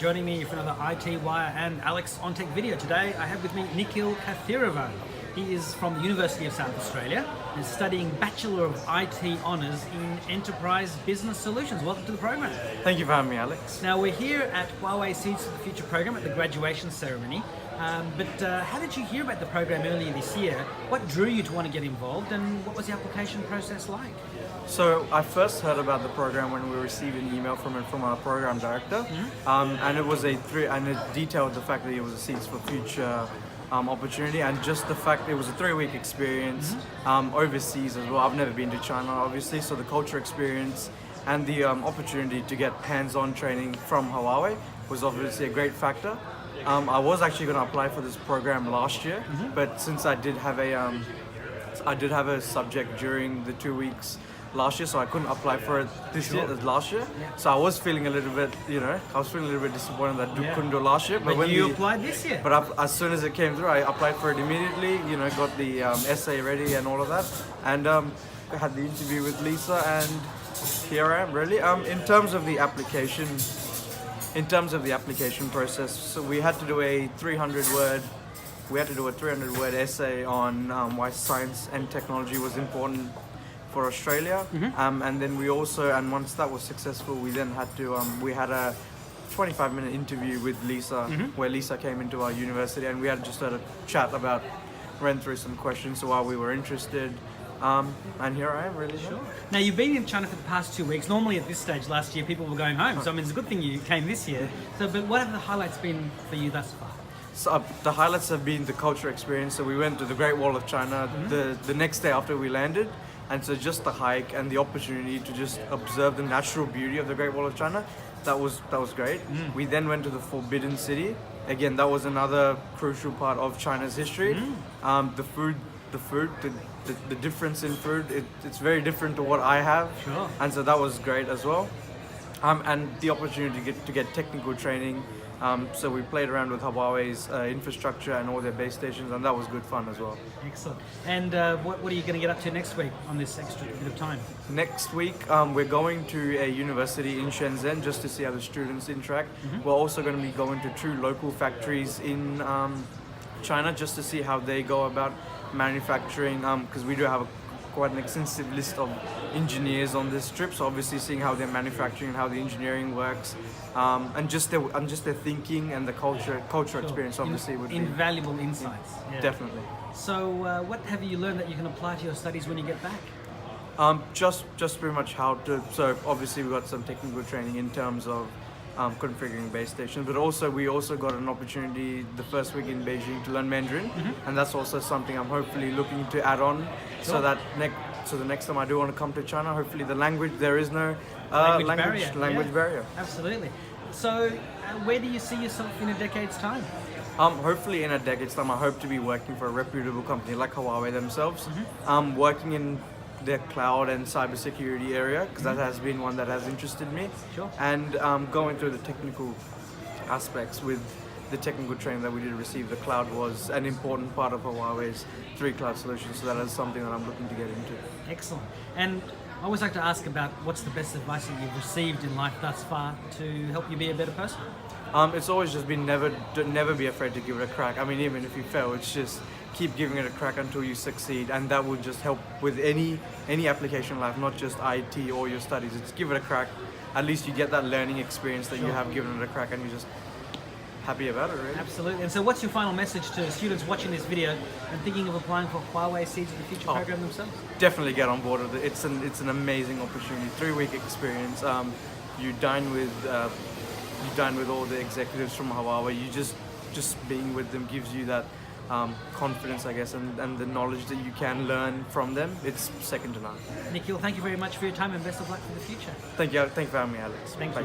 Joining me for another IT Wire and Alex on Tech video. Today I have with me Nikil Kathiravan. He is from the University of South Australia and is studying Bachelor of IT Honours in Enterprise Business Solutions. Welcome to the program. Thank you for having me, Alex. Now we're here at Huawei Seeds for the Future program at the graduation ceremony. How did you hear about the program earlier this year? What drew you to want to get involved and what was the application process like? So I first heard about the program when we received an email from our program director, and it detailed the fact that it was a Seeds for Future opportunity, and just the fact it was a 3-week experience overseas as well. I've never been to China, obviously, so the culture experience and the opportunity to get hands-on training from Huawei was obviously a great factor. I was actually going to apply for this program last year, but since I did have a subject during the 2 weeks last year, so I couldn't apply for it this year as last year. So I was feeling a little bit, disappointed that I couldn't do it last year. But when you applied this year? But as soon as it came through, I applied for it immediately. Got the essay ready and all of that, and had the interview with Lisa, and here I am. Really, in terms of the application process, so we had to do a 300-word essay on why science and technology was important for Australia, and then once that was successful, we then had to we had a 25-minute interview with Lisa, where Lisa came into our university, and we had just had a chat ran through some questions, so why we were interested, and here I am, really. Sure. Now you've been in China for the past 2 weeks. Normally at this stage last year people were going home, so I mean it's a good thing you came this year. But what have the highlights been for you thus far? So the highlights have been the culture experience. So we went to the Great Wall of China the next day after we landed. And so just the hike and the opportunity to just observe the natural beauty of the Great Wall of China, that was great. We then went to the Forbidden City. Again, that was another crucial part of China's history. The difference in food, it's very different to what I have. Sure. And so that was great as well. And the opportunity to get technical training. So we played around with Huawei's infrastructure and all their base stations, and that was good fun as well. Excellent. And what are you going to get up to next week on this extra bit of time? Next week, we're going to a university in Shenzhen just to see how the students interact. We're also going to be going to 2 local factories in China just to see how they go about manufacturing, because we do have quite an extensive list of engineers on this trip, so obviously seeing how they're manufacturing, how the engineering works, and just their thinking and the culture experience obviously would be invaluable insights. Definitely. So what have you learned that you can apply to your studies when you get back? Just pretty much how to. So obviously we got some technical training in terms of configuring base stations, but we also got an opportunity the first week in Beijing to learn Mandarin, and that's also something I'm hopefully looking to add on, so that the next time I do want to come to China, hopefully there is no language barrier. Absolutely. So where do you see yourself in a decade's time? Hopefully in a decade's time, I hope to be working for a reputable company like Huawei themselves, working in their cloud and cybersecurity area, because that has been one that has interested me. Sure. And going through the technical aspects with the technical training that we did receive. The cloud was an important part of Huawei's 3 cloud solutions, so that is something that I'm looking to get into. Excellent. And I always like to ask about what's the best advice that you've received in life thus far to help you be a better person? It's always just been never be afraid to give it a crack. I mean, even if you fail, it's just keep giving it a crack until you succeed, and that will just help with any application in life, not just IT or your studies. It's give it a crack. At least you get that learning experience that you have given it a crack, and you're just happy about it, really. Absolutely. And so what's your final message to students watching this video and thinking of applying for Huawei Seeds of the Future program themselves? Definitely get on board with it. It's an amazing opportunity. 3-week experience. You dine with all the executives from Huawei. You just being with them gives you that confidence, I guess, and the knowledge that you can learn from them. It's second to none. Nikil, thank you very much for your time and best of luck for the future. Thank you for having me, Alex. Thank you.